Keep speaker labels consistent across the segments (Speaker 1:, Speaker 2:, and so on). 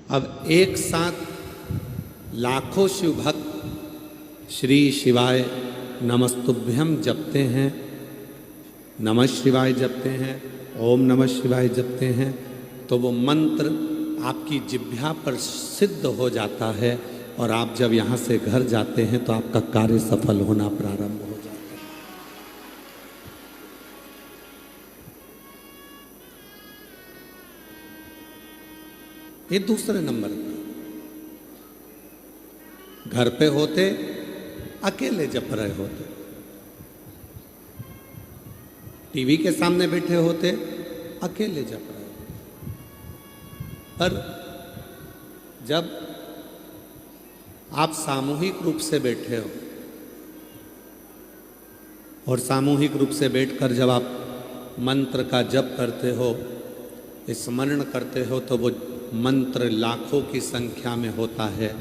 Speaker 1: अब एक साथ लाखों शिव भक्त श्री शिवाय नमस्तुभ्यम जपते हैं, नमः शिवाय जपते हैं, ओम नमः शिवाय जपते हैं, तो वो मंत्र आपकी जिह्वा पर सिद्ध हो जाता है और आप जब यहाँ से घर जाते हैं तो आपका कार्य सफल होना प्रारंभ हो जाता है। ये दूसरे नंबर पर घर पे होते अकेले जप रहे होते, टीवी के सामने बैठे होते अकेले जप रहे होते, पर जब आप सामूहिक रूप से बैठे हो और सामूहिक रूप से बैठकर जब आप मंत्र का जप करते हो, स्मरण करते हो, तो वो मंत्र लाखों की संख्या में होता है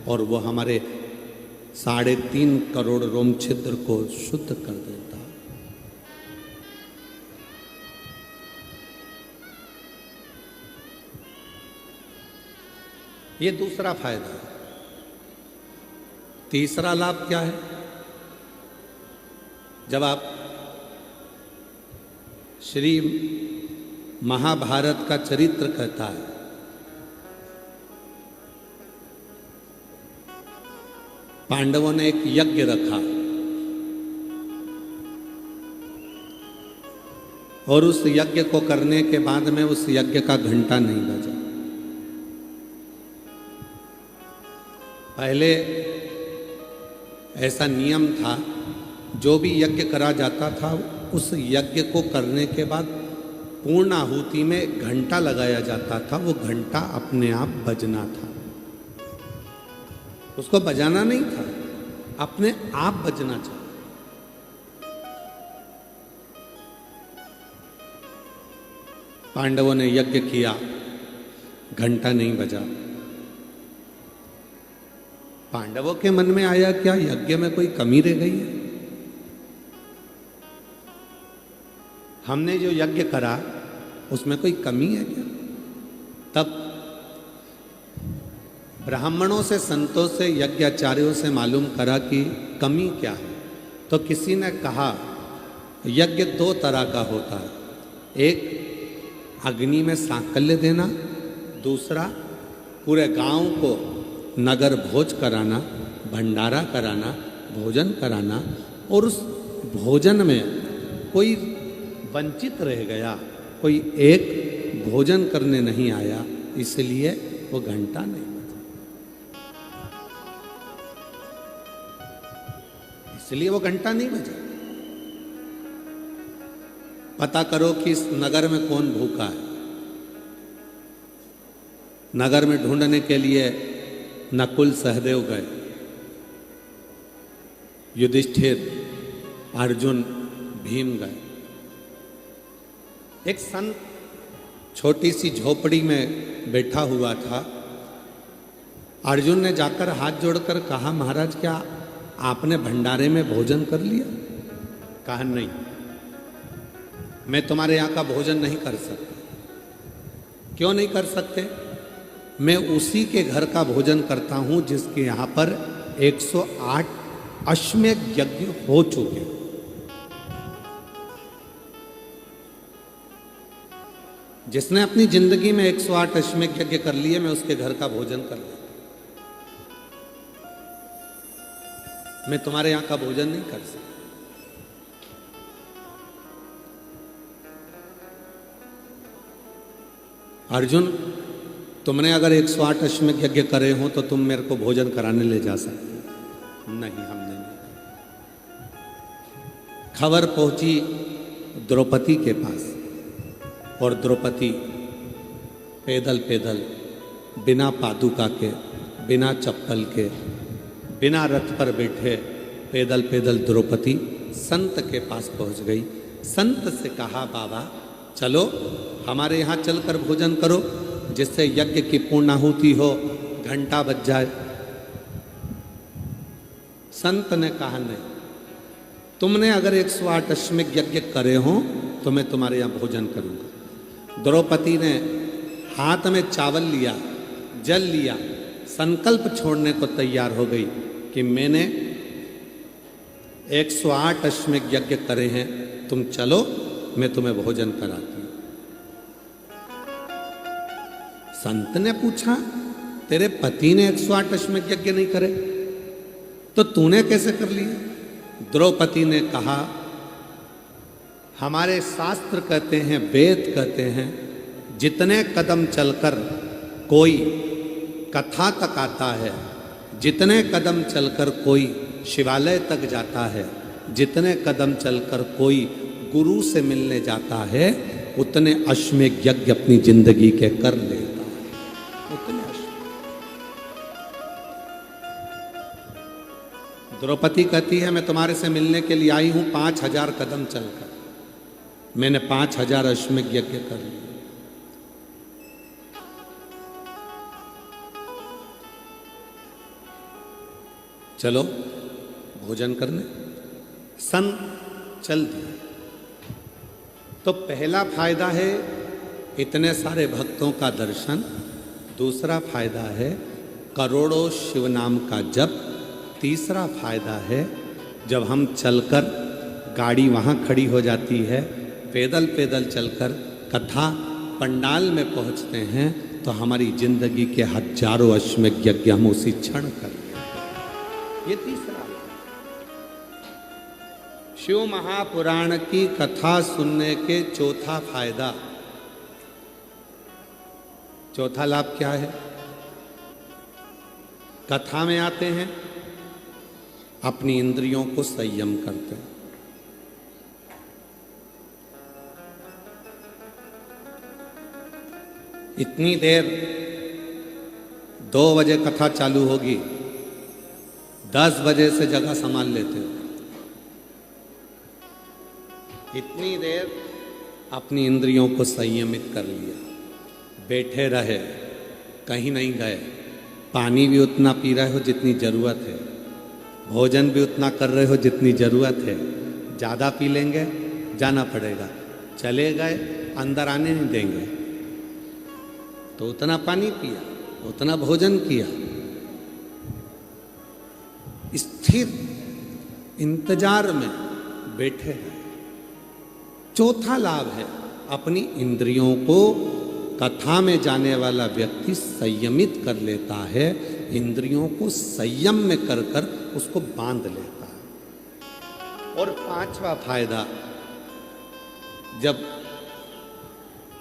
Speaker 1: और वो हमारे 3.5 करोड़ रोम छिद्र को शुद्ध कर देता है। ये दूसरा फायदा है। तीसरा लाभ क्या है? जब आप श्री महाभारत का चरित्र कहता है, पांडवों ने एक यज्ञ रखा और उस यज्ञ को करने के बाद में उस यज्ञ का घंटा नहीं बजा। पहले ऐसा नियम था, जो भी यज्ञ करा जाता था उस यज्ञ को करने के बाद पूर्ण आहुति में घंटा लगाया जाता था। वो घंटा अपने आप बजना था, उसको बजाना नहीं था, अपने आप बजना चाहिए। पांडवों ने यज्ञ किया, घंटा नहीं बजा। पांडवों के मन में आया, क्या यज्ञ में कोई कमी रह गई है? हमने जो यज्ञ करा उसमें कोई कमी है क्या? तब ब्राह्मणों से, संतों से, यज्ञाचार्यों से मालूम करा कि कमी क्या है। तो किसी ने कहा यज्ञ 2 तरह का होता है, एक अग्नि में सांकल्य देना, दूसरा पूरे गांव को नगर भोज कराना, भंडारा कराना, भोजन कराना, और उस भोजन में कोई वंचित रह गया, कोई एक भोजन करने नहीं आया, इसलिए वो घंटा नहीं बजा, इसलिए वो घंटा नहीं बजा। पता करो कि इस नगर में कौन भूखा है। नगर में ढूंढने के लिए नकुल सहदेव गए, युधिष्ठिर, अर्जुन, भीम गए। एक संत छोटी सी झोपड़ी में बैठा हुआ था। अर्जुन ने जाकर हाथ जोड़कर कहा, महाराज क्या आपने भंडारे में भोजन कर लिया? कहा नहीं, मैं तुम्हारे यहाँ का भोजन नहीं कर सकता। क्यों नहीं कर सकते? मैं उसी के घर का भोजन करता हूं जिसके यहाँ पर 108 अश्वमेध यज्ञ हो चुके। जिसने अपनी जिंदगी में 108 अश्वमेध यज्ञ कर लिए, मैं उसके घर का भोजन कर लेता। मैं तुम्हारे यहाँ का भोजन नहीं कर सकता। अर्जुन, तुमने अगर 108 अश्वमेध यज्ञ करे हो तो तुम मेरे को भोजन कराने ले जा सकते। नहीं, हमने नहीं। खबर पहुंची द्रौपदी के पास और द्रौपदी पैदल पैदल, बिना पादुका के, बिना चप्पल के, बिना रथ पर बैठे, पैदल पैदल द्रौपदी संत के पास पहुंच गई। संत से कहा, बाबा चलो हमारे यहाँ चलकर भोजन करो, जिससे यज्ञ की पूर्णाहुति हो, घंटा बज जाए। संत ने कहा, नहीं, तुमने अगर 108 अश्वमेध यज्ञ करे हो तो मैं तुम्हारे यहाँ भोजन करूंगा। द्रौपदी ने हाथ में चावल लिया, जल लिया, संकल्प छोड़ने को तैयार हो गई कि मैंने 108 अश्वमेध यज्ञ करे हैं, तुम चलो मैं तुम्हें भोजन कराती हूं। संत ने पूछा, तेरे पति ने 108 अश्वमेध यज्ञ नहीं करे तो तूने कैसे कर लिया? द्रौपदी ने कहा, हमारे शास्त्र कहते हैं, वेद कहते हैं, जितने कदम चलकर कोई कथा तक आता है, जितने कदम चलकर कोई शिवालय तक जाता है, जितने कदम चलकर कोई गुरु से मिलने जाता है, उतने अश्वमेध यज्ञ अपनी जिंदगी के कर लेता है, उतने अश्वमेध। द्रौपदी कहती है, मैं तुम्हारे से मिलने के लिए आई हूं 5000 कदम चलकर, मैंने 5000 अश्वमेध यज्ञ कर लिए। चलो भोजन करने। सन चल दिए। तो पहला फायदा है इतने सारे भक्तों का दर्शन, दूसरा फायदा है करोड़ों शिव नाम का जप, तीसरा फायदा है जब हम चलकर, गाड़ी वहाँ खड़ी हो जाती है, पैदल पैदल चलकर कथा पंडाल में पहुँचते हैं तो हमारी जिंदगी के हजारों अश्वमेध यज्ञ हम उसी क्षण कर लेते हैं। ये तीसरा। शिव महापुराण की कथा सुनने के चौथा फायदा, चौथा लाभ क्या है? कथा में आते हैं, अपनी इंद्रियों को संयम करते हैं। इतनी देर 2 बजे कथा चालू होगी, 10 बजे से जगह संभाल लेते हो। इतनी देर अपनी इंद्रियों को संयमित कर लिया, बैठे रहे, कहीं नहीं गए, पानी भी उतना पी रहे हो जितनी ज़रूरत है, भोजन भी उतना कर रहे हो जितनी ज़रूरत है। ज़्यादा पी लेंगे जाना पड़ेगा, चले गए अंदर आने नहीं देंगे, तो उतना पानी पिया, उतना भोजन किया, स्थिर इंतजार में बैठे हैं। चौथा लाभ है अपनी इंद्रियों को, कथा में जाने वाला व्यक्ति संयमित कर लेता है, इंद्रियों को संयम में कर कर उसको बांध लेता है। और पांचवा फायदा, जब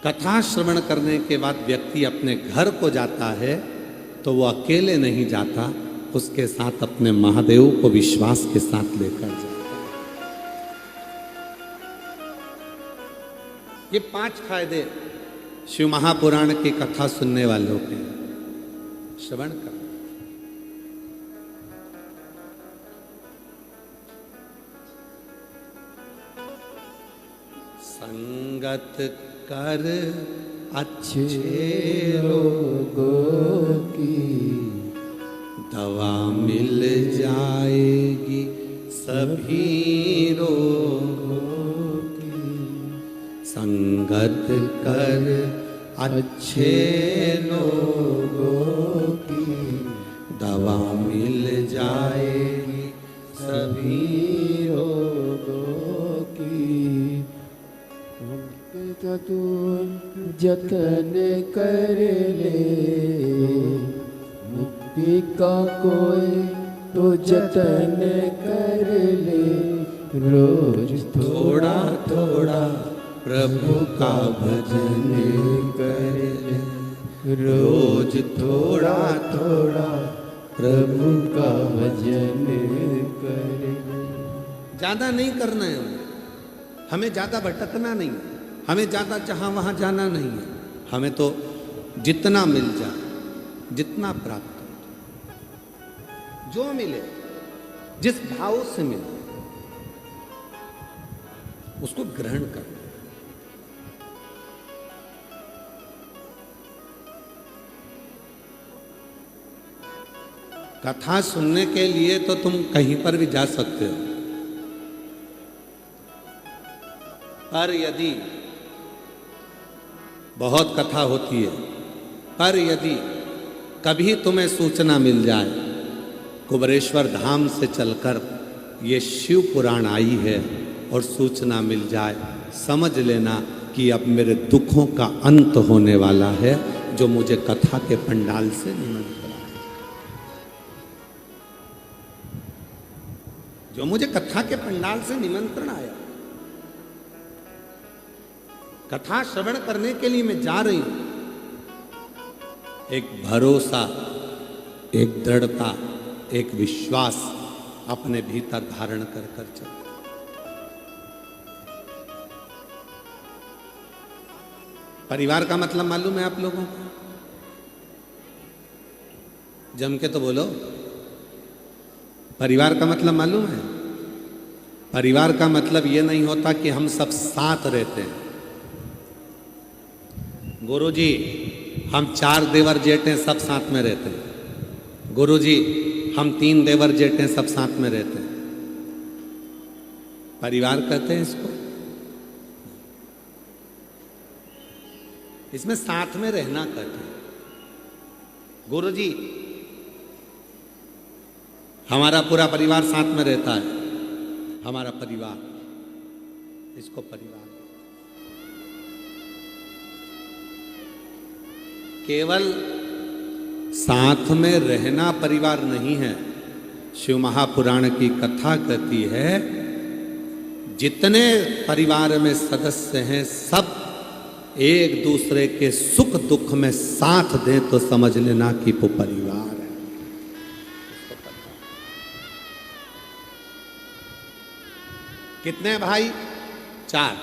Speaker 1: कथा श्रवण करने के बाद व्यक्ति अपने घर को जाता है तो वो अकेले नहीं जाता, उसके साथ अपने महादेव को विश्वास के साथ लेकर जाता है। ये 5 फायदे शिव महापुराण की कथा सुनने वालों के, श्रवण कर। संगत कर अच्छे लोगों की, दवा मिल जाएगी सभी रोगों की। संगत कर अच्छे लोगों की, दवा मिल जाएगी सभी रोगों की।
Speaker 2: तू जतन कर ले, मुक्ति का कोई तो जतन कर ले। रोज
Speaker 1: थोड़ा थोड़ा प्रभु का भजन कर ले, रोज थोड़ा थोड़ा
Speaker 2: प्रभु का भजन कर ले।
Speaker 1: ज्यादा नहीं करना है हमें, ज्यादा भटकना नहीं है हमें, ज्यादा जहां वहां जाना नहीं है हमें। तो जितना मिल जाए, जितना प्राप्त हो, जो मिले, जिस भाव से मिले उसको ग्रहण कर। कथा सुनने के लिए तो तुम कहीं पर भी जा सकते हो, पर यदि बहुत कथा होती है, पर यदि कभी तुम्हें सूचना मिल जाए, कुबरेश्वर धाम से चलकर ये शिव पुराण आई है और सूचना मिल जाए, समझ लेना कि अब मेरे दुखों का अंत होने वाला है, जो मुझे कथा के पंडाल से निमंत्रण आया, जो मुझे कथा के पंडाल से निमंत्रण आया। कथा श्रवण करने के लिए मैं जा रही हूं। एक भरोसा, एक दृढ़ता, एक विश्वास अपने भीतर धारण कर कर चल। परिवार का मतलब मालूम है आप लोगों को? जम के तो बोलो। परिवार का मतलब मालूम है? परिवार का मतलब ये नहीं होता कि हम सब साथ रहते हैं। गुरुजी, हम 4 देवर जेठे सब साथ में रहते हैं। गुरुजी, हम 3 देवर जेठे सब साथ में रहते हैं। परिवार कहते हैं इसको। इसमें साथ में रहना कहते हैं। गुरुजी, हमारा पूरा परिवार साथ में रहता है, हमारा परिवार, इसको परिवार। केवल साथ में रहना परिवार नहीं है। शिव महापुराण की कथा कहती है, जितने परिवार में सदस्य हैं सब एक दूसरे के सुख दुख में साथ दें तो समझ लेना कि वो परिवार है। कितने भाई? 4।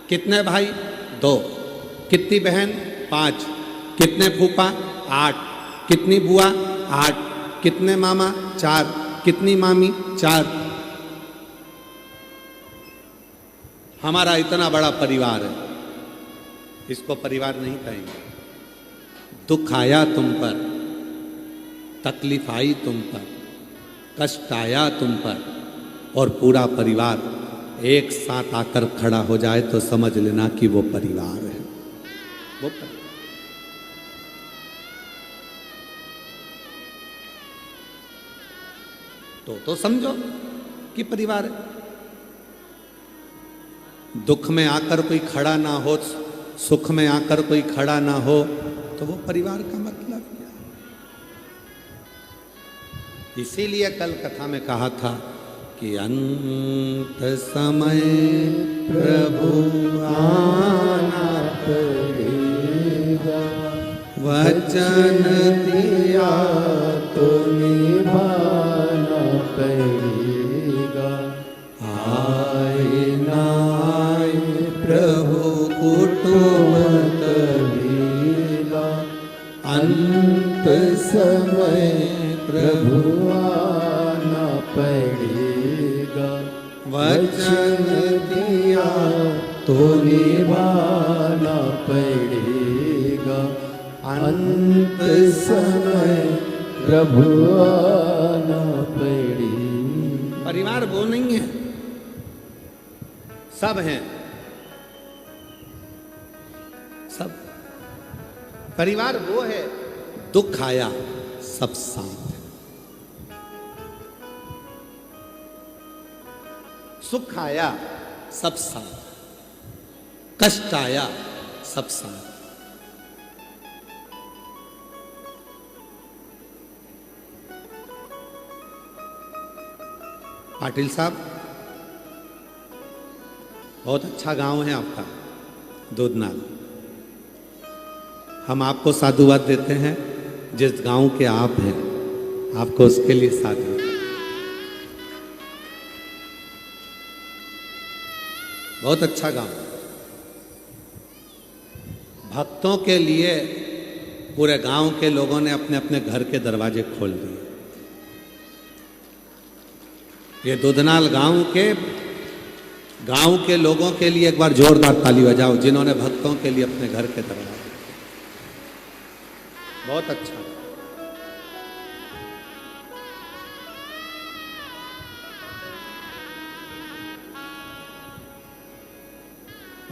Speaker 1: कितने भाई? 2। कितनी बहन? 5। कितने फूफा? 8। कितनी बुआ? 8। कितने मामा? 4। कितनी मामी? 4। हमारा इतना बड़ा परिवार है, इसको परिवार नहीं कहेंगे। दुख आया तुम पर, तकलीफ आई तुम पर, कष्ट आया तुम पर, और पूरा परिवार एक साथ आकर खड़ा हो जाए तो समझ लेना कि वो परिवार है। वो परिवार। तो समझो कि परिवार है। दुख में आकर कोई खड़ा ना हो, सुख में आकर कोई खड़ा ना हो, तो वो परिवार का मतलब क्या? इसीलिए कल कथा में कहा था कि अंत समय प्रभु आना पड़ेगा, वचन दिया तो निभाना पड़ेगा। आए ना आए प्रभु कुटुंब कबीला, अंत समय प्रभु आना पड़ेगा, वचन दिया तो निभाना पड़ेगा। अंत समय प्रभु आना पड़ेगा। परिवार वो नहीं है, सब हैं, सब। परिवार वो है, दुख आया सब साथ है, सुख आया सब साथ, कष्ट आया सब साथ। पाटिल साहब, बहुत अच्छा गांव है आपका दूधनाल। हम आपको साधुवाद देते हैं, जिस गांव के आप हैं आपको उसके लिए साधु। बहुत अच्छा गांव। भक्तों के लिए पूरे गांव के लोगों ने अपने अपने घर के दरवाजे खोल दिए। ये दूधनाल गांव के लोगों के लिए एक बार जोरदार ताली बजाओ, जिन्होंने भक्तों के लिए अपने घर के दरवाजे। बहुत अच्छा।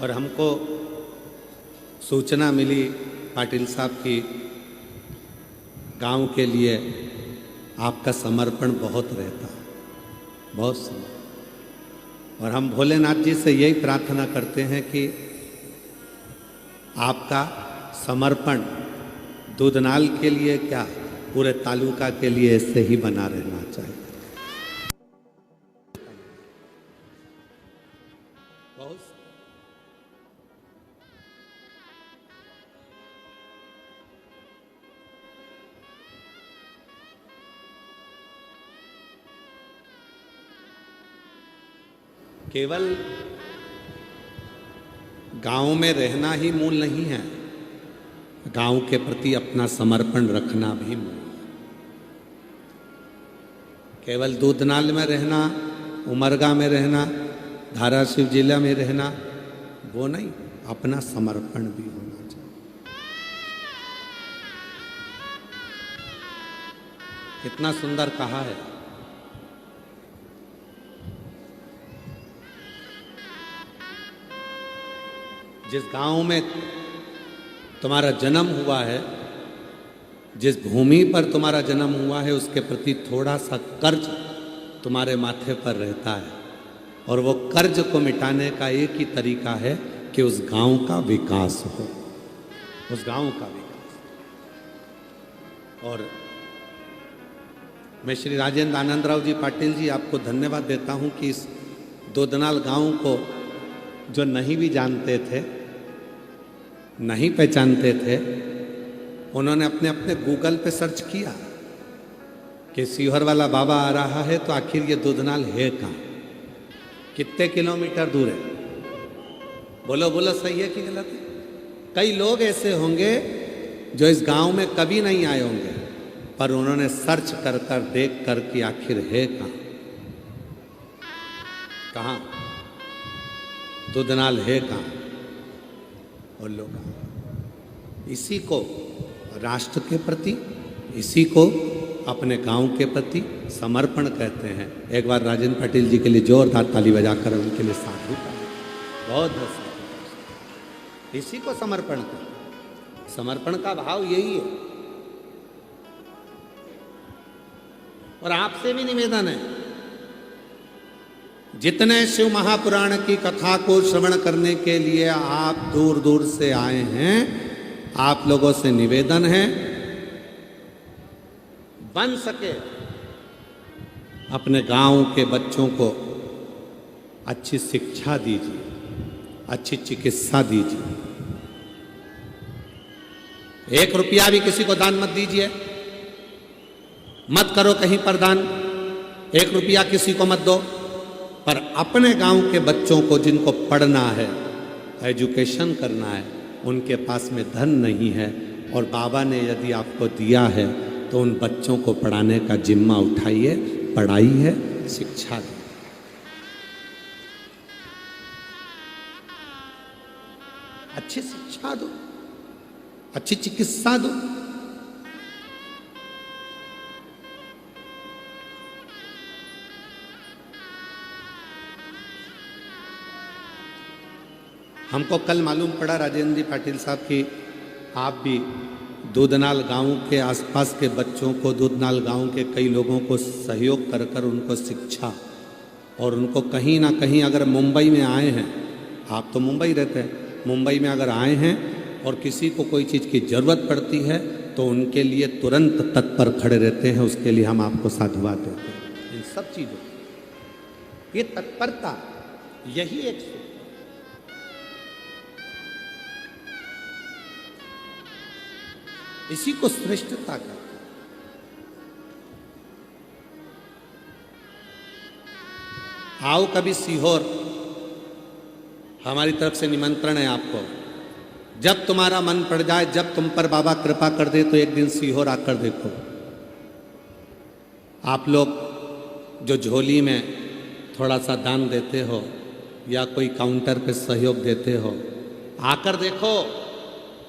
Speaker 1: और हमको सूचना मिली पाटिल साहब की गांव के लिए आपका समर्पण बहुत रहता है, बहुत समर्पण। और हम भोलेनाथ जी से यही प्रार्थना करते हैं कि आपका समर्पण दूधनाल के लिए क्या, पूरे तालुका के लिए ऐसे ही बना रहना चाहिए। बहुत केवल गांव में रहना ही मूल नहीं है, गांव के प्रति अपना समर्पण रखना भी मूल है। केवल दूधनाल में रहना, उमरगा में रहना, धाराशिव जिला में रहना वो नहीं, अपना समर्पण भी होना चाहिए। कितना सुंदर कहा है। जिस गांव में तुम्हारा जन्म हुआ है, जिस भूमि पर तुम्हारा जन्म हुआ है, उसके प्रति थोड़ा सा कर्ज तुम्हारे माथे पर रहता है, और वो कर्ज को मिटाने का एक ही तरीका है कि उस गांव का विकास हो, उस गांव का विकास। और मैं श्री राजेंद्र आनंदराव जी पाटिल जी आपको धन्यवाद देता हूं कि इस दूधनाल गांव को जो नहीं भी जानते थे, नहीं पहचानते थे, उन्होंने अपने अपने गूगल पे सर्च किया कि सीहोर वाला बाबा आ रहा है, तो आखिर ये दूधनाल है कहाँ, कितने किलोमीटर दूर है। बोलो बोलो, सही है कि गलत है? कई लोग ऐसे होंगे जो इस गांव में कभी नहीं आए होंगे, पर उन्होंने सर्च कर कर देख कर कि आखिर है कहाँ, कहाँ दूधनाल है कहाँ। और लोग इसी को राष्ट्र के प्रति, इसी को अपने गांव के प्रति समर्पण कहते हैं। एक बार राजेंद्र पाटिल जी के लिए जोरदार ताली बजाकर उनके लिए साधु का बहुत बहुत इसी को समर्पण कर, समर्पण का भाव यही है। और आपसे भी निवेदन है, जितने शिव महापुराण की कथा को श्रवण करने के लिए आप दूर दूर से आए हैं, आप लोगों से निवेदन है, बन सके अपने गांव के बच्चों को अच्छी शिक्षा दीजिए, अच्छी चिकित्सा दीजिए। 1 रुपया भी किसी को दान मत दीजिए, मत करो कहीं पर दान, 1 रुपया किसी को मत दो, पर अपने गांव के बच्चों को जिनको पढ़ना है, एजुकेशन करना है, उनके पास में धन नहीं है, और बाबा ने यदि आपको दिया है तो उन बच्चों को पढ़ाने का जिम्मा उठाइए। पढ़ाई है, शिक्षा है। अच्छी शिक्षा दो, अच्छी चिकित्सा दो। हमको कल मालूम पड़ा राजेंद्र जी पाटिल साहब कि आप भी दूधनाल गांव के आसपास के बच्चों को, दूधनाल गांव के कई लोगों को सहयोग कर कर उनको शिक्षा, और उनको कहीं ना कहीं अगर मुंबई में आए हैं, आप तो मुंबई रहते हैं, मुंबई में अगर आए हैं और किसी को कोई चीज़ की ज़रूरत पड़ती है तो उनके लिए तुरंत तत्पर खड़े रहते हैं। उसके लिए हम आपको साधुवाद देते हैं। इन सब चीज़ों, ये तत्परता, यही एक इसी को श्रेष्ठता का। आओ कभी सीहोर, हमारी तरफ से निमंत्रण है आपको। जब तुम्हारा मन पड़ जाए, जब तुम पर बाबा कृपा कर दे, तो एक दिन सीहोर आकर देखो। आप लोग जो झोली में थोड़ा सा दान देते हो या कोई काउंटर पे सहयोग देते हो, आकर देखो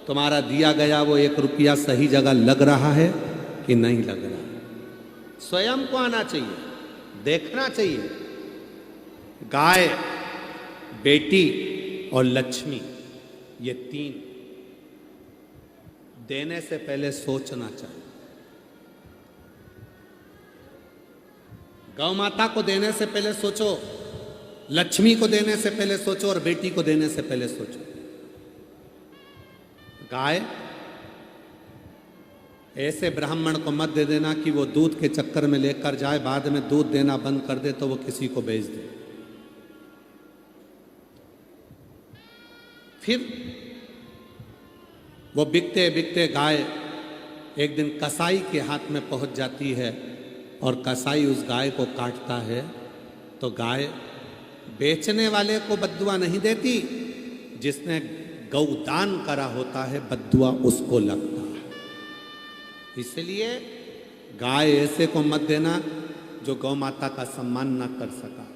Speaker 1: तुम्हारा दिया गया वो 1 रुपया सही जगह लग रहा है कि नहीं लग रहा। स्वयं को आना चाहिए, देखना चाहिए। गाय, बेटी और लक्ष्मी, ये 3 देने से पहले सोचना चाहिए। गौ माता को देने से पहले सोचो, लक्ष्मी को देने से पहले सोचो और बेटी को देने से पहले सोचो। गाय ऐसे ब्राह्मण को मत दे देना कि वो दूध के चक्कर में लेकर जाए, बाद में दूध देना बंद कर दे तो वो किसी को बेच दे। फिर वो बिकते बिकते गाय एक दिन कसाई के हाथ में पहुंच जाती है और कसाई उस गाय को काटता है तो गाय बेचने वाले को बद्दुआ नहीं देती, जिसने गौदान करा होता है बद्दुआ उसको लगता है। इसलिए गाय ऐसे को मत देना जो गौ माता का सम्मान न कर सका।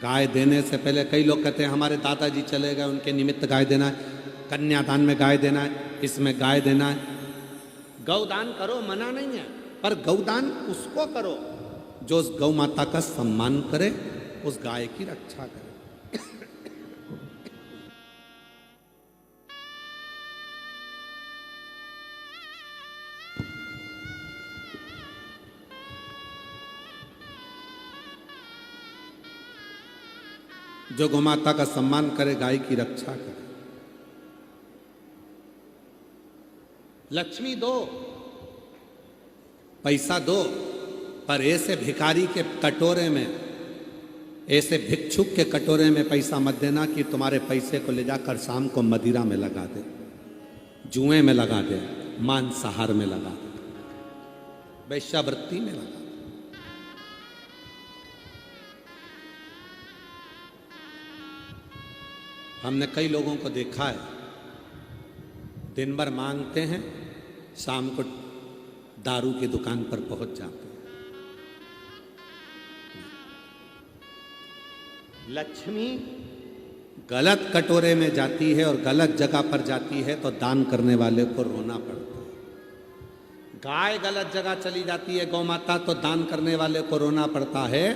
Speaker 1: गाय देने से पहले कई लोग कहते हैं हमारे दादाजी चले गए, उनके निमित्त गाय देना है, कन्यादान में गाय देना है, इसमें गाय देना है। गौदान करो, मना नहीं है, पर गौदान उसको करो जो उस गौ माता का सम्मान करे, उस गाय की रक्षा करे। जो गौ माता का सम्मान करे, गाय की रक्षा करे। लक्ष्मी दो, पैसा दो, पर ऐसे भिखारी के कटोरे में, ऐसे भिक्षुक के कटोरे में पैसा मत देना कि तुम्हारे पैसे को ले जाकर शाम को मदिरा में लगा दे, जुए में लगा दे, मांसाहार में लगा दे, वैश्यावृत्ति में लगा दे। हमने कई लोगों को देखा है, दिन भर मांगते हैं, शाम को दारू की दुकान पर पहुंच जाते हैं। लक्ष्मी गलत कटोरे में जाती है और गलत जगह पर जाती है तो दान करने वाले को रोना पड़ता है। गाय गलत जगह चली जाती है गौ माता, तो दान करने वाले को रोना पड़ता है।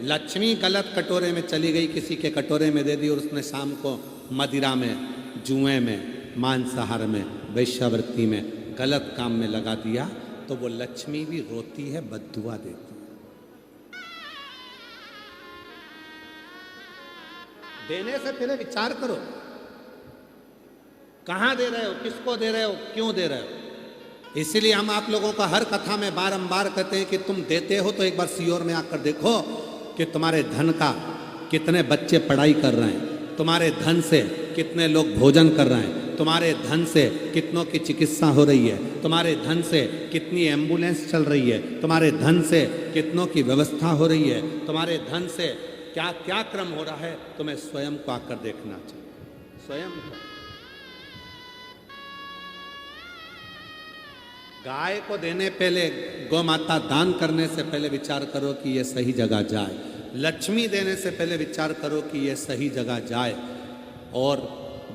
Speaker 1: लक्ष्मी गलत कटोरे में चली गई, किसी के कटोरे में दे दी और उसने शाम को मदिरा में, जुए में, मांसाहार में, वैश्यावृत्ति में, गलत काम में लगा दिया, तो वो लक्ष्मी भी रोती है, बद्दुआ देती है। देने से पहले विचार करो, कहां दे रहे हो, किसको दे रहे हो, क्यों दे रहे हो। इसीलिए हम आप लोगों को हर कथा में बारंबार कहते हैं कि तुम देते हो तो एक बार सीओर में आकर देखो कि तुम्हारे धन का कितने बच्चे पढ़ाई कर रहे हैं, तुम्हारे धन से कितने लोग भोजन कर रहे हैं, तुम्हारे धन से कितनों की चिकित्सा हो रही है, तुम्हारे धन से कितनी एम्बुलेंस चल रही है, तुम्हारे धन से कितनों की व्यवस्था हो रही है, तुम्हारे धन से क्या क्या क्रम हो रहा है। तुम्हें स्वयं को आकर देखना चाहिए, स्वयं को। गाय को देने पहले, गौ माता दान करने से पहले विचार करो कि ये सही जगह जाए। लक्ष्मी देने से पहले विचार करो कि ये सही जगह जाए। और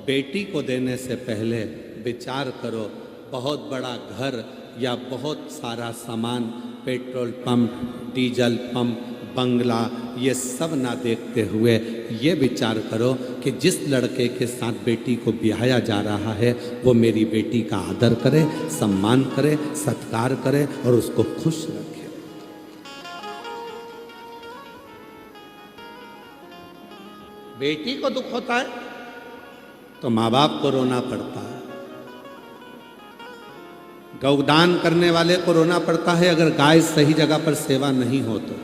Speaker 1: बेटी को देने से पहले विचार करो, बहुत बड़ा घर या बहुत सारा सामान, पेट्रोल पंप, डीजल पंप, बंगला, ये सब ना देखते हुए ये विचार करो कि जिस लड़के के साथ बेटी को ब्याया जा रहा है वो मेरी बेटी का आदर करे, सम्मान करे, सत्कार करे और उसको खुश रखे। बेटी को दुख होता है तो माँ बाप को रोना पड़ता है, गौदान करने वाले को रोना पड़ता है अगर गाय सही जगह पर सेवा नहीं हो तो,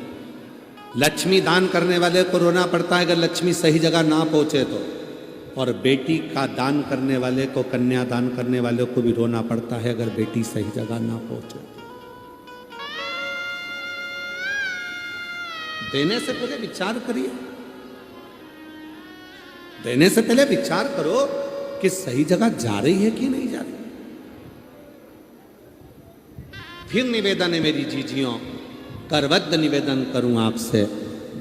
Speaker 1: लक्ष्मी दान करने वाले को रोना पड़ता है अगर लक्ष्मी सही जगह ना पहुंचे तो, और बेटी का दान करने वाले को, कन्या दान करने वाले को भी रोना पड़ता है अगर बेटी सही जगह ना पहुंचे। देने से पहले विचार करिए, देने से पहले विचार करो कि सही जगह जा रही है कि नहीं जा रही। फिर निवेदन है मेरी जीजियों, करवद्ध निवेदन करूं आपसे,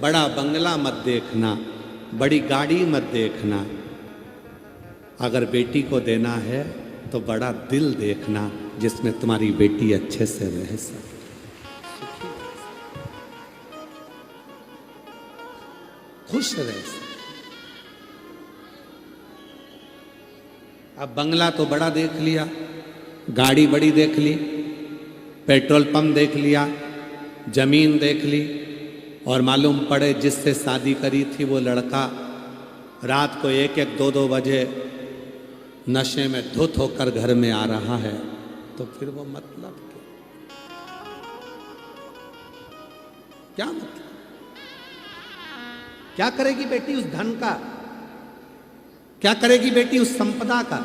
Speaker 1: बड़ा बंगला मत देखना, बड़ी गाड़ी मत देखना। अगर बेटी को देना है तो बड़ा दिल देखना जिसमें तुम्हारी बेटी अच्छे से रह सके, खुश रह सके। अब बंगला तो बड़ा देख लिया, गाड़ी बड़ी देख ली, पेट्रोल पंप देख लिया, जमीन देख ली, और मालूम पड़े जिससे शादी करी थी वो लड़का रात को 1-1, 2-2 बजे नशे में धुत होकर घर में आ रहा है, तो फिर वो मतलब क्या मतलब? क्या करेगी बेटी उस धन का? क्या करेगी बेटी उस संपदा का?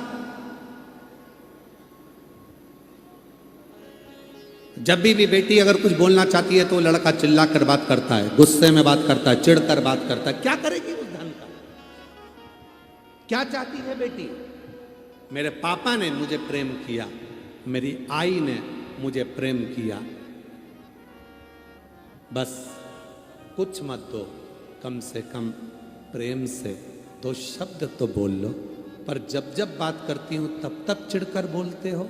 Speaker 1: जब भी बेटी अगर कुछ बोलना चाहती है तो लड़का चिल्ला कर बात करता है, गुस्से में बात करता है, चिढ़ कर बात करता है। क्या करेगी उस धन का? क्या चाहती है बेटी? मेरे पापा ने मुझे प्रेम किया, मेरी आई ने मुझे प्रेम किया, बस कुछ मत दो, कम से कम प्रेम से 2 शब्द तो बोल लो। पर जब जब बात करती हूं तब तब चिढ़कर बोलते हो,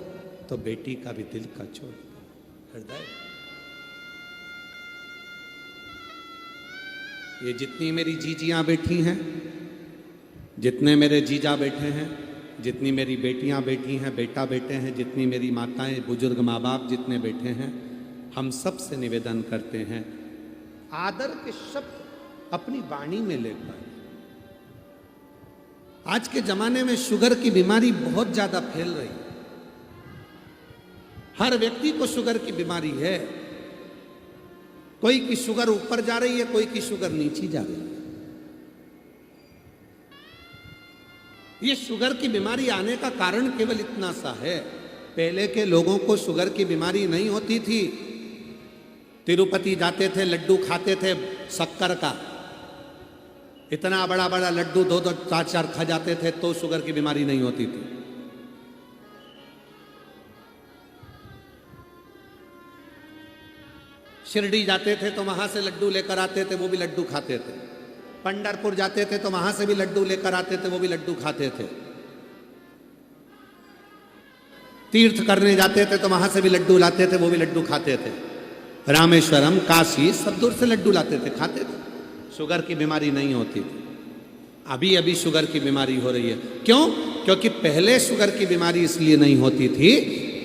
Speaker 1: तो बेटी का भी दिल का छोड़ हृदय। ये जितनी मेरी जीजियां बैठी हैं, जितने मेरे जीजा बैठे हैं, जितनी मेरी बेटियां बैठी हैं, बेटा बैठे हैं, जितनी मेरी माताएं, बुजुर्ग माँ बाप जितने बैठे हैं, हम सब से निवेदन करते हैं, आदर के शब्द अपनी वाणी में लेकर। आज के जमाने में शुगर की बीमारी बहुत ज्यादा फैल रही है। हर व्यक्ति को शुगर की बीमारी है। कोई की शुगर ऊपर जा रही है, कोई की शुगर नीचे जा रही है। ये शुगर की बीमारी आने का कारण केवल इतना सा है, पहले के लोगों को शुगर की बीमारी नहीं होती थी। तिरुपति जाते थे, लड्डू खाते थे शक्कर का, इतना बड़ा बड़ा लड्डू 2-2, 4-4 खा जाते थे तो शुगर की बीमारी नहीं होती थी। शिरडी जाते थे तो वहां से लड्डू लेकर आते थे, वो भी लड्डू खाते थे। पंढरपुर जाते थे तो वहां से भी लड्डू लेकर आते थे, वो भी लड्डू खाते थे। तीर्थ करने जाते थे तो वहां से भी लड्डू लाते थे, वो भी लड्डू खाते थे। रामेश्वरम, काशी, सब दूर से लड्डू लाते थे, खाते थे। शुगर की बीमारी नहीं होती थी। अभी अभी शुगर की बीमारी हो रही है। क्यों? क्योंकि पहले शुगर की बीमारी इसलिए नहीं होती थी,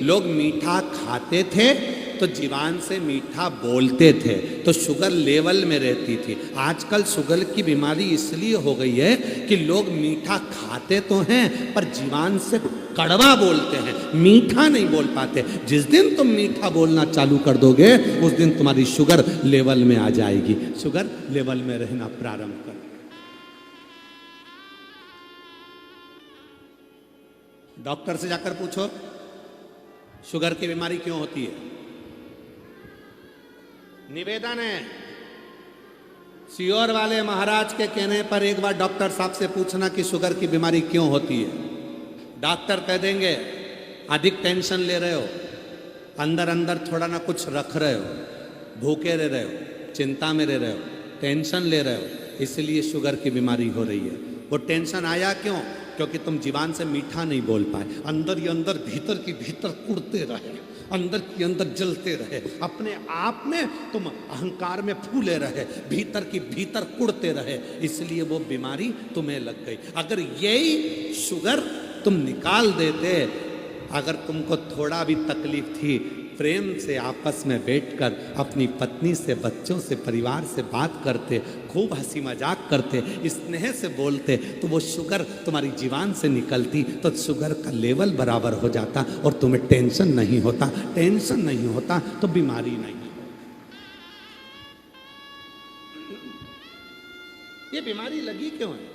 Speaker 1: लोग मीठा खाते थे तो जीवान से मीठा बोलते थे, तो शुगर लेवल में रहती थी। आजकल शुगर की बीमारी इसलिए हो गई है कि लोग मीठा खाते तो हैं पर जीवान से कड़वा बोलते हैं, मीठा नहीं बोल पाते। जिस दिन तुम मीठा बोलना चालू कर दोगे, उस दिन तुम्हारी शुगर लेवल में आ जाएगी। शुगर लेवल में रहना प्रारंभ कर। डॉक्टर से जाकर पूछो शुगर की बीमारी क्यों होती है। निवेदन है, सीहोर वाले महाराज के कहने पर एक बार डॉक्टर साहब से पूछना कि शुगर की बीमारी क्यों होती है। डॉक्टर कह देंगे अधिक टेंशन ले रहे हो, अंदर अंदर थोड़ा ना कुछ रख रहे हो, भूखे रह रहे हो, चिंता में रह रहे हो, टेंशन ले रहे हो, इसलिए शुगर की बीमारी हो रही है। वो टेंशन आया क्यों? क्योंकि तुम जीवान से मीठा नहीं बोल पाए, अंदर ही अंदर भीतर की भीतर कुड़ते रहे, अंदर की अंदर जलते रहे, अपने आप में तुम अहंकार में फूले रहे, भीतर की भीतर कुड़ते रहे, इसलिए वो बीमारी तुम्हें लग गई। अगर यही शुगर तुम निकाल देते, अगर तुमको थोड़ा भी तकलीफ थी, प्रेम से आपस में बैठकर अपनी पत्नी से, बच्चों से, परिवार से बात करते, खूब हंसी मजाक करते, स्नेह से बोलते, तो वो शुगर तुम्हारी जीवान से निकलती, तो शुगर का लेवल बराबर हो जाता और तुम्हें टेंशन नहीं होता। टेंशन नहीं होता तो बीमारी नहीं। ये बीमारी लगी क्यों है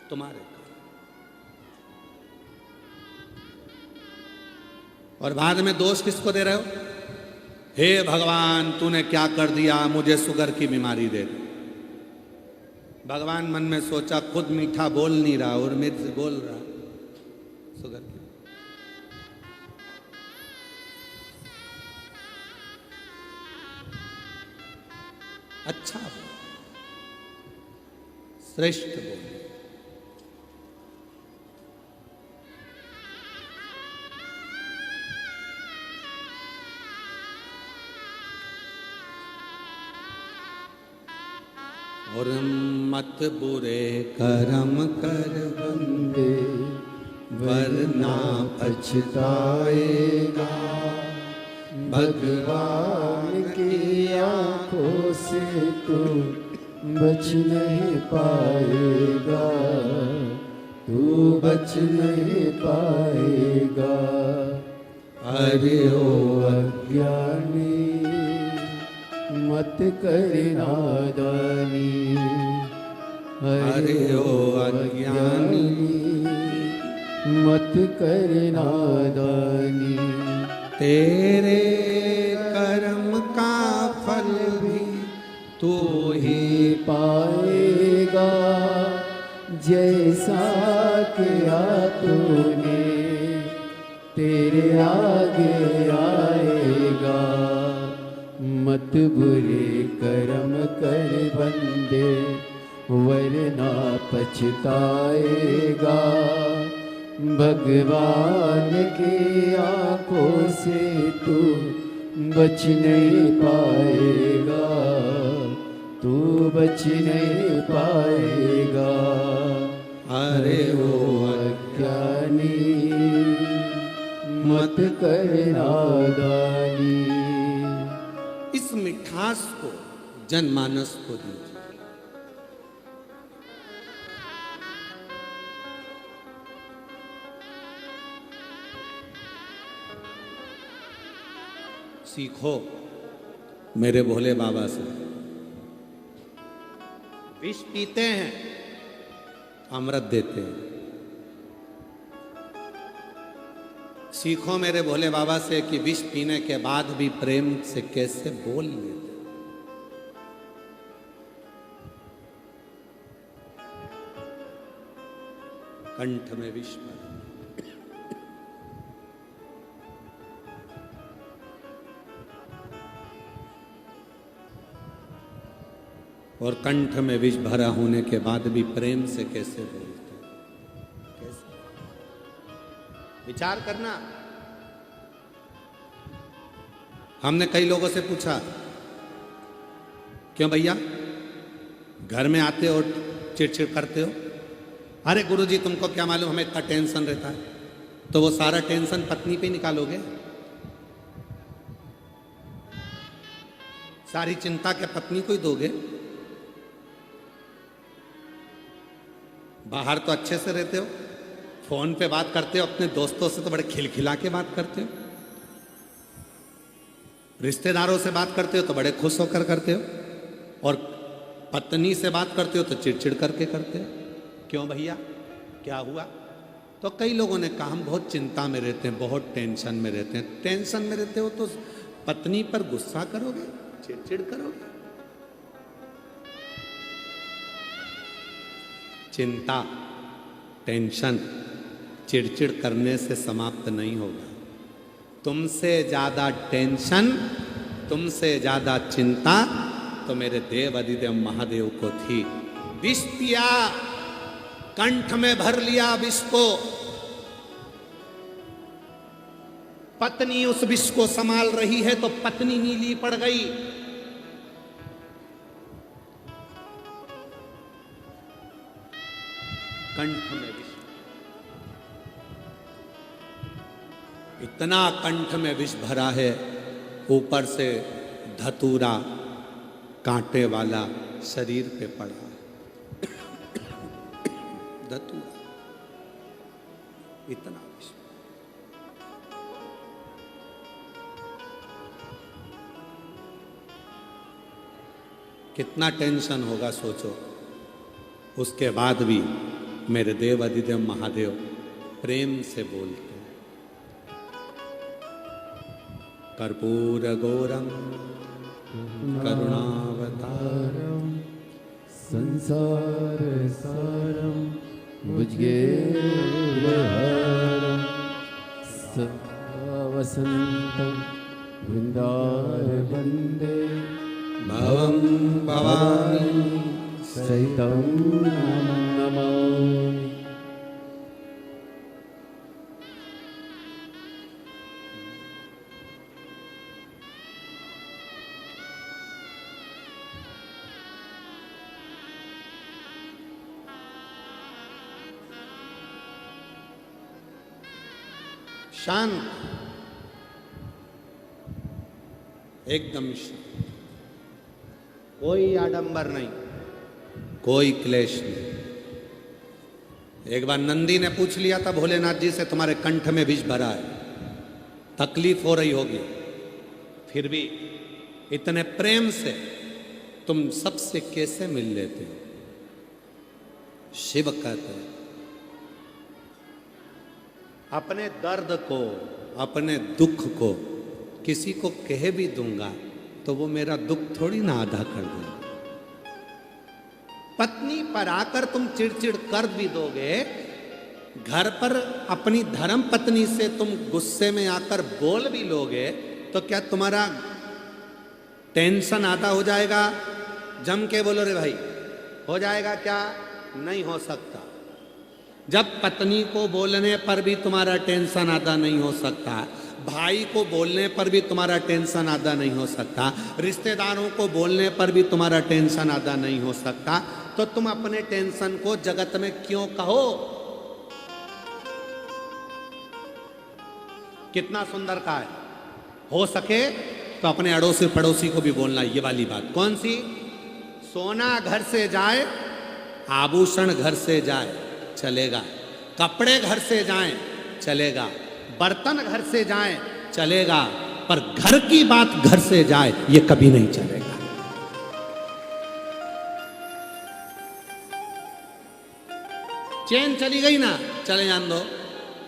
Speaker 1: तुम्हारे? और बाद में दोष किसको दे रहे हो? हे भगवान तूने क्या कर दिया, मुझे शुगर की बीमारी दे दी। भगवान मन में सोचा खुद मीठा बोल नहीं रहा और मेरे से बोल रहा शुगर की। अच्छा बोल, श्रेष्ठ बोल। और मत बुरे कर्म कर
Speaker 2: बंदे, वरना पछताएगा। भगवान की आंखों से तू बच नहीं पाएगा, तू बच नहीं पाएगा। अरे ओ अज्ञानी मत कर नादानी,
Speaker 1: अरे ओ अज्ञानी
Speaker 2: मत कर नादानी।
Speaker 1: तेरे कर्म का फल भी तू ही
Speaker 2: पाएगा, जैसा किया तूने तेरे आगे आएगा। मत बुरे कर्म कर बंदे, वरना पछताएगा। भगवान की आंखों से तू बच नहीं पाएगा, तू बच नहीं पाएगा। अरे ओ अज्ञानी मत कर नादानी।
Speaker 1: इस मिठास को जनमानस को दीजिए। सीखो मेरे भोले बाबा से। विष पीते हैं, अमृत देते हैं। सीखो मेरे भोले बाबा से कि विष पीने के बाद भी प्रेम से कैसे बोल लेते। कंठ में विष भरा, और कंठ में विष भरा होने के बाद भी प्रेम से कैसे बोलते, कैसे? विचार करना। हमने कई लोगों से पूछा, क्यों भैया घर में आते हो चिड़चिड़ करते हो? अरे गुरुजी तुमको क्या मालूम हमें इतना टेंशन रहता है। तो वो सारा टेंशन पत्नी पे निकालोगे? सारी चिंता क्या पत्नी को ही दोगे? बाहर तो अच्छे से रहते हो, फोन पे बात करते हो अपने दोस्तों से तो बड़े खिलखिला के बात करते हो, रिश्तेदारों से बात करते हो तो बड़े खुश होकर करते हो, और पत्नी से बात करते हो तो चिड़चिड़ करके करते हो। क्यों भैया क्या हुआ? तो कई लोगों ने कहा हम बहुत चिंता में रहते हैं, बहुत टेंशन में रहते हैं। टेंशन में रहते हो तो पत्नी पर गुस्सा करोगे, चिड़चिड़ करोगे? चिंता, टेंशन चिड़चिड़ करने से समाप्त नहीं होगा। तुमसे ज्यादा टेंशन, तुमसे ज्यादा चिंता तो मेरे देव अधिदेव महादेव को थी। विष पिया, कंठ में भर लिया विष को, पत्नी उस विष को संभाल रही है तो पत्नी नीली पड़ गई। कंठ में विष, इतना कंठ में विष भरा है, ऊपर से धतूरा कांटे वाला शरीर पे पड़ा। धतूरा, इतना विष। कितना टेंशन होगा सोचो। उसके बाद भी मेरे देव अधिदेव महादेव प्रेम से बोलते हैं। कर्पूर गौरम करुणावतारम
Speaker 2: संसार सारम भुजगेन्द्रहारम सदा वसंतम वृंदारविंदे
Speaker 1: भवं भवानी
Speaker 2: सहितं नमामि।
Speaker 1: शांत। एकदम शांत, कोई आडंबर नहीं, कोई क्लेश नहीं। एक बार नंदी ने पूछ लिया था भोलेनाथ जी से, तुम्हारे कंठ में विष भरा है, तकलीफ हो रही होगी, फिर भी इतने प्रेम से तुम सबसे कैसे मिल लेते हो? शिव कहते हैं अपने दर्द को, अपने दुख को किसी को कह भी दूंगा तो वो मेरा दुख थोड़ी ना आधा कर देगा। पत्नी पर आकर तुम चिड़चिड़ कर भी दोगे, घर पर अपनी धर्म पत्नी से तुम गुस्से में आकर बोल भी लोगे, तो क्या तुम्हारा टेंशन आधा हो जाएगा? जम के बोलो रे भाई, हो जाएगा क्या? नहीं हो सकता। जब पत्नी को बोलने पर भी तुम्हारा टेंशन आधा नहीं हो सकता, भाई को बोलने पर भी तुम्हारा टेंशन आधा नहीं हो सकता, रिश्तेदारों को बोलने पर भी तुम्हारा टेंशन आधा नहीं हो सकता, तो तुम अपने टेंशन को जगत में क्यों कहो? कितना सुंदर कहा है। हो सके तो अपने अड़ोसी पड़ोसी को भी बोलना ये वाली बात। कौन सी? सोना घर से जाए, आभूषण घर से जाए, चलेगा। कपड़े घर से जाएं, चलेगा। बर्तन घर से जाएं, चलेगा, पर घर की बात घर से जाए ये कभी नहीं चलेगा। चेन चली गई ना, चले जान दो।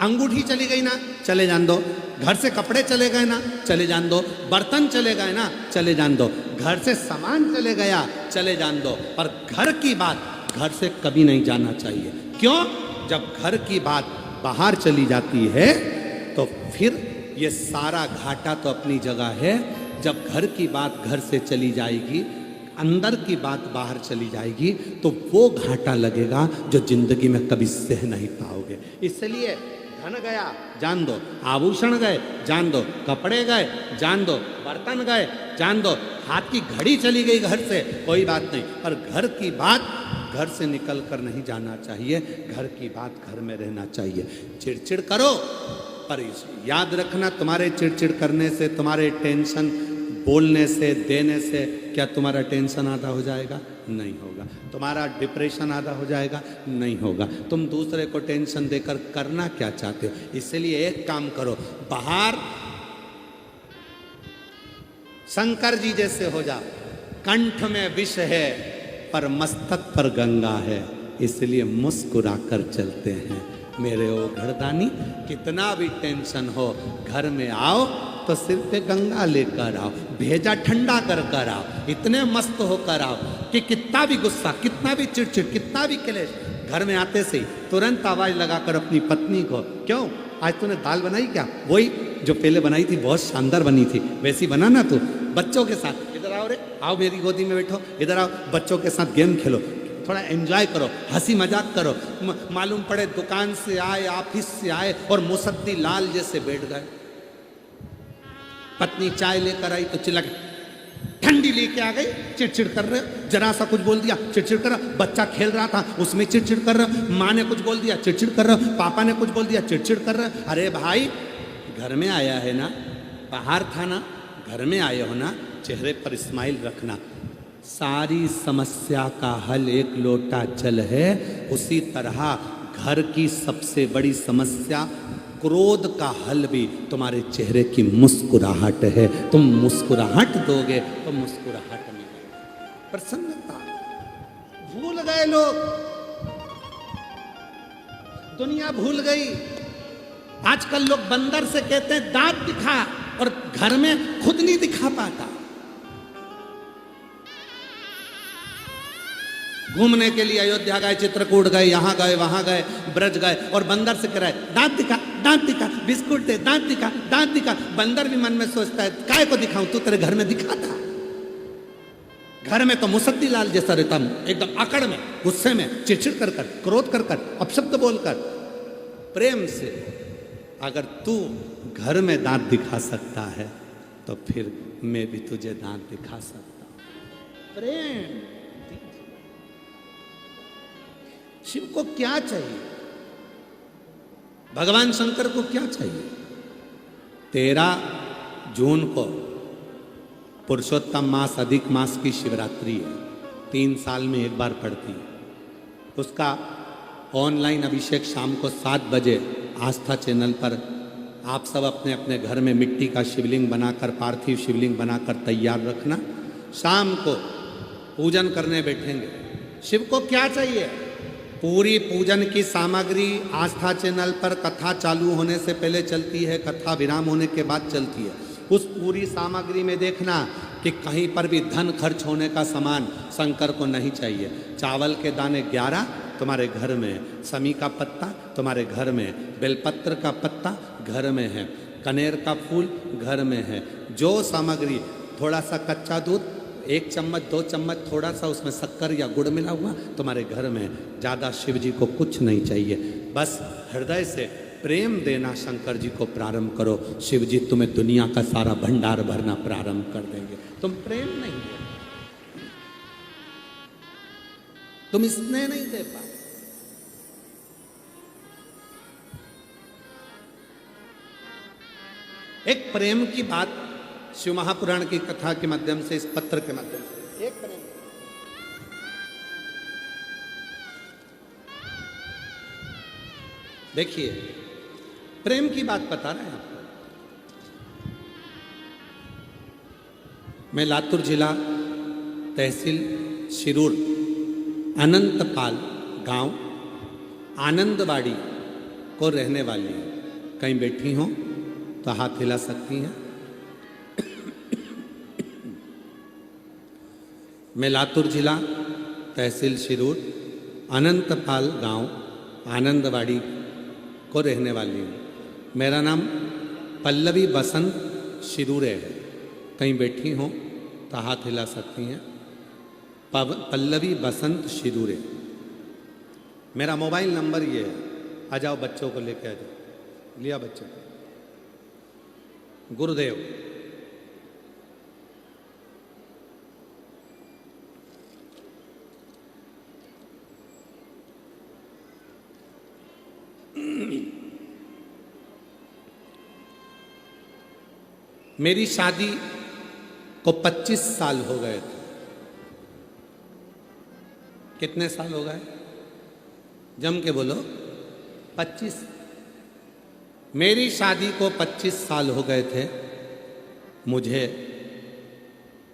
Speaker 1: अंगूठी चली गई ना, चले जान दो। घर से कपड़े चले गए ना, चले जान दो। बर्तन चले गए ना, चले जान दो। घर से सामान चले गया, चले जान दो, पर घर की बात घर से कभी नहीं जाना चाहिए। क्यों? जब घर की बात बाहर चली जाती है तो फिर ये सारा घाटा तो अपनी जगह है। जब घर की बात घर से चली जाएगी, अंदर की बात बाहर चली जाएगी, तो वो घाटा लगेगा जो जिंदगी में कभी सह नहीं पाओगे। इसलिए धन गया जान दो, आभूषण गए जान दो, कपड़े गए जान दो, बर्तन गए जान दो, हाथ की घड़ी चली गई घर से, कोई बात नहीं, पर घर की बात घर से निकल कर नहीं जाना चाहिए। घर की बात घर में रहना चाहिए। चिड़चिड़ करो, पर याद रखना, तुम्हारे चिड़चिड़ करने से, तुम्हारे टेंशन बोलने से, देने से क्या तुम्हारा टेंशन आधा हो जाएगा? नहीं होगा। तुम्हारा डिप्रेशन आधा हो जाएगा? नहीं होगा। तुम दूसरे को टेंशन देकर करना क्या चाहते हो? इसलिए एक काम करो, बाहर शंकर जी जैसे हो जाओ। कंठ में विष है पर मस्तक पर गंगा है, इसलिए मुस्कुरा कर चलते हैं। मेरे ओ घरदानी, कितना भी टेंशन हो, घर में आओ तो सिर पे गंगा लेकर आओ, भेजा ठंडा कर कर आओ, इतने मस्त होकर आओ कि कितना भी गुस्सा, कितना भी चिड़चिड़, कितना भी क्लेश, घर में आते से ही तुरंत आवाज लगाकर अपनी पत्नी को, क्यों आज तूने दाल बनाई क्या? वही जो पहले बनाई थी, बहुत शानदार बनी थी, वैसी बना ना तू। बच्चों के साथ इधर आओ रे, आओ मेरी गोदी में बैठो, इधर आओ, बच्चों के साथ गेम खेलो, थोड़ा एंजॉय करो, हंसी मजाक करो। मालूम पड़े दुकान से आए, ऑफिस से आए और मुसद्दी लाल जैसे बैठ गए। पत्नी चाय लेकर आई तो चिल्ला के, ठंडी लेके आ गई, चिड़चिड़ कर रहे हो। जरा सा कुछ बोल दिया, चिड़चिड़ कर रहा। बच्चा खेल रहा था, उसमें चिड़चिड़ कर रहा। माँ ने कुछ बोल दिया, चिड़चिड़ कर रहा। पापा ने कुछ बोल दिया, चिड़चिड़ कर रहा। अरे भाई, घर में आया है ना, बाहर था ना, घर में आए हो ना, चेहरे पर स्माइल रखना। सारी समस्या का हल एक लोटा जल है। उसी तरह घर की सबसे बड़ी समस्या क्रोध का हल भी तुम्हारे चेहरे की मुस्कुराहट है। तुम मुस्कुराहट दोगे तो मुस्कुराहट मिलेगी, प्रसन्नता। भूल गए लोग, दुनिया भूल गई। आजकल लोग बंदर से कहते हैं दांत दिखा, और घर में खुद नहीं दिखा पाता। घूमने के लिए अयोध्या गए, चित्रकूट गए, यहां गए, वहां गए, ब्रज गए, और बंदर से कह रहा है दांत दिखा, दांत दिखा, बिस्कुट दे, दांत दिखा, दांत दिखा। बंदर भी मन में सोचता है काय को दिखाऊं, तू तेरे घर में दिखा था। घर में तो मुसद्दी लाल जैसा रहता हूं, एकदम अकड़ में, गुस्से में, चिड़चिड़ कर कर, क्रोध कर कर, अपशब्द बोलकर। प्रेम से अगर तू घर में दांत दिखा सकता है तो फिर मैं भी तुझे दांत दिखा सकता हूं। प्रेम। शिव को क्या चाहिए? भगवान शंकर को क्या चाहिए? 13 जून को पुरुषोत्तम मास अधिक मास की शिवरात्रि है, 3 साल में एक बार पड़ती है। उसका ऑनलाइन अभिषेक शाम को 7 बजे आस्था चैनल पर आप सब अपने अपने घर में मिट्टी का शिवलिंग बनाकर, पार्थिव शिवलिंग बनाकर तैयार रखना। शाम को पूजन करने बैठेंगे। शिव को क्या चाहिए? पूरी पूजन की सामग्री आस्था चैनल पर कथा चालू होने से पहले चलती है, कथा विराम होने के बाद चलती है। उस पूरी सामग्री में देखना कि कहीं पर भी धन खर्च होने का सामान शंकर को नहीं चाहिए। चावल के दाने 11 तुम्हारे घर में है, समी का पत्ता तुम्हारे घर में है, बेलपत्र का पत्ता घर में है, कनेर का फूल घर में है। जो सामग्री, थोड़ा सा कच्चा दूध, 1 चम्मच 2 चम्मच थोड़ा सा उसमें शक्कर या गुड़ मिला हुआ तुम्हारे घर में। ज़्यादा शिव जी को कुछ नहीं चाहिए, बस हृदय से प्रेम देना शंकर जी को प्रारंभ करो। शिव जी तुम्हें दुनिया का सारा भंडार भरना प्रारंभ कर देंगे। तुम प्रेम नहीं दे, तुम स्नेह नहीं दे पाओ। एक प्रेम की बात शिव महापुराण की कथा के माध्यम से, इस पत्र के माध्यम से एक प्रेम, देखिए प्रेम की बात बता रहे हैं आपको। मैं लातूर जिला तहसील शिरूर अनंतपाल गांव आनंदवाड़ी को रहने वाली हूं। कहीं बैठी हो तो हाथ हिला सकती हैं। मैं लातूर जिला तहसील शिरूर अनंतपाल गांव आनंदवाड़ी को रहने वाली हूँ। मेरा नाम पल्लवी बसंत शिरूरे है। कहीं बैठी हो तो हाथ हिला सकती हैं। पल्लवी बसंत शिरूरे। मेरा मोबाइल नंबर ये है। आ जाओ, बच्चों को लेके आ जाओ। लिया बच्चों को। गुरुदेव, मेरी शादी को 25 साल हो गए थे। कितने साल हो गए? जम के बोलो। 25। मेरी शादी को 25 साल हो गए थे।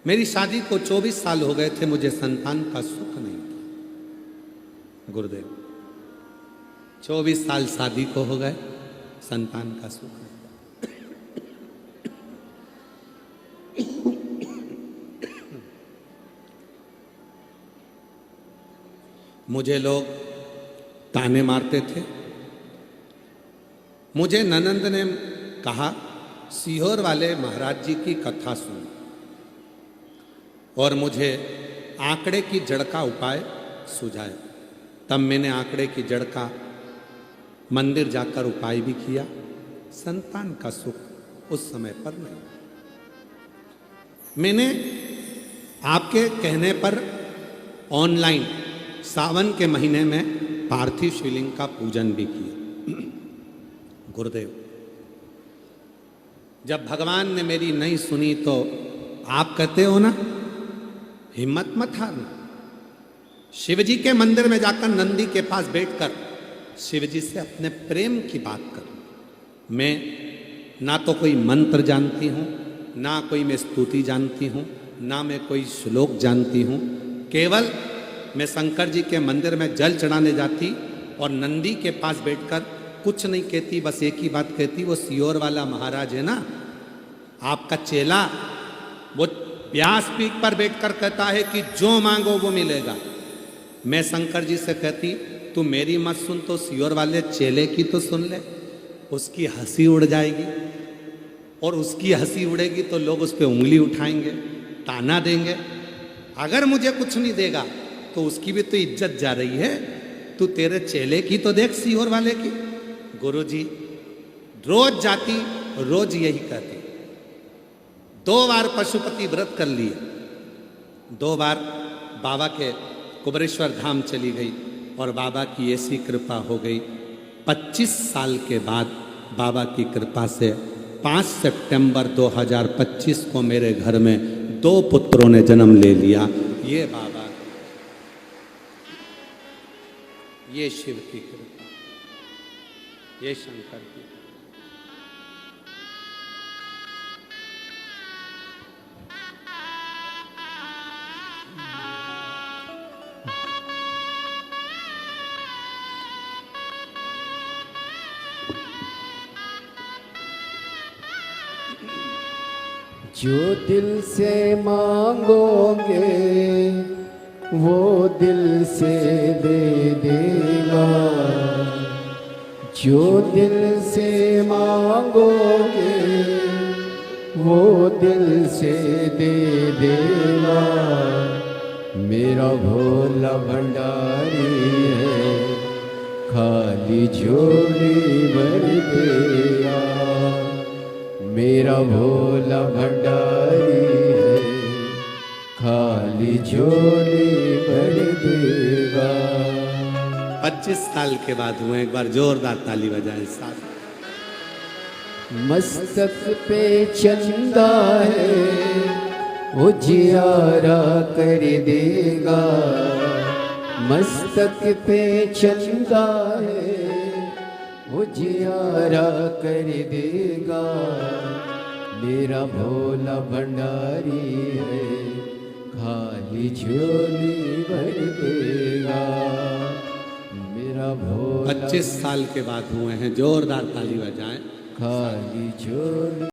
Speaker 1: मेरी शादी को 24 साल हो गए थे। मुझे संतान का सुख नहीं था। गुरुदेव, 24 साल शादी को हो गए, संतान का सुख नहीं। मुझे लोग ताने मारते थे। मुझे ननंद ने कहा, सीहोर वाले महाराज जी की कथा सुन, और मुझे आंकड़े की जड़ का उपाय सुझाया। तब मैंने आंकड़े की जड़ का मंदिर जाकर उपाय भी किया। संतान का सुख उस समय पर नहीं। मैंने आपके कहने पर ऑनलाइन सावन के महीने में पार्थिव शिवलिंग का पूजन भी किया। गुरुदेव, जब भगवान ने मेरी नहीं सुनी तो आप कहते हो ना, हिम्मत मत हारना। शिव जी के मंदिर में जाकर नंदी के पास बैठकर शिव जी से अपने प्रेम की बात करो। मैं ना तो कोई मंत्र जानती हूँ, ना कोई मैं स्तुति जानती हूँ, ना मैं कोई श्लोक जानती हूँ। केवल मैं शंकर जी के मंदिर में जल चढ़ाने जाती और नंदी के पास बैठकर कुछ नहीं कहती, बस एक ही बात कहती, वो सीहोर वाला महाराज है ना, आपका चेला, वो व्यास पीठ पर बैठकर कहता है कि जो मांगो वो मिलेगा। मैं शंकर जी से कहती, तू मेरी मत सुन तो सीहोर वाले चेले की तो सुन ले। उसकी हंसी उड़ जाएगी, और उसकी हंसी उड़ेगी तो लोग उस पर उंगली उठाएंगे, ताना देंगे। अगर मुझे कुछ नहीं देगा तो उसकी भी तो इज्जत जा रही है। तू तेरे चेले की तो देख, सीहोर वाले की। गुरुजी रोज जाती, रोज यही कहती। 2 बार पशुपति व्रत कर लिए, 2 बार बाबा के कुबरेश्वर धाम चली गई, और बाबा की ऐसी कृपा हो गई। 25 साल के बाद बाबा की कृपा से 5 सितंबर 2025 को मेरे घर में 2 पुत्रों ने जन्म ले लिया। ये बाबा, ये शिव की कृपा, ये शंकर की।
Speaker 2: जो दिल से मांगोगे वो दिल से दे देगा, जो दिल से मांगोगे वो दिल से दे देगा। मेरा भोला भंडारी है, खाली झोली भर देगा। मेरा भोला भंडारी है, खाली झोली भर देगा।
Speaker 1: 25 साल के बाद हुए, एक बार जोरदार ताली बजाएं साथ।
Speaker 2: मस्तक पे चंदा है, उजियारा कर देगा। मस्तक पे चंदा है, उजियारा कर देगा। मेरा भोला भंडारी है, खाली झोली भर देगा। मेरा भोला
Speaker 1: 25 साल के बाद हुए हैं, जोरदार ताली बजाएं।
Speaker 2: खाली झोली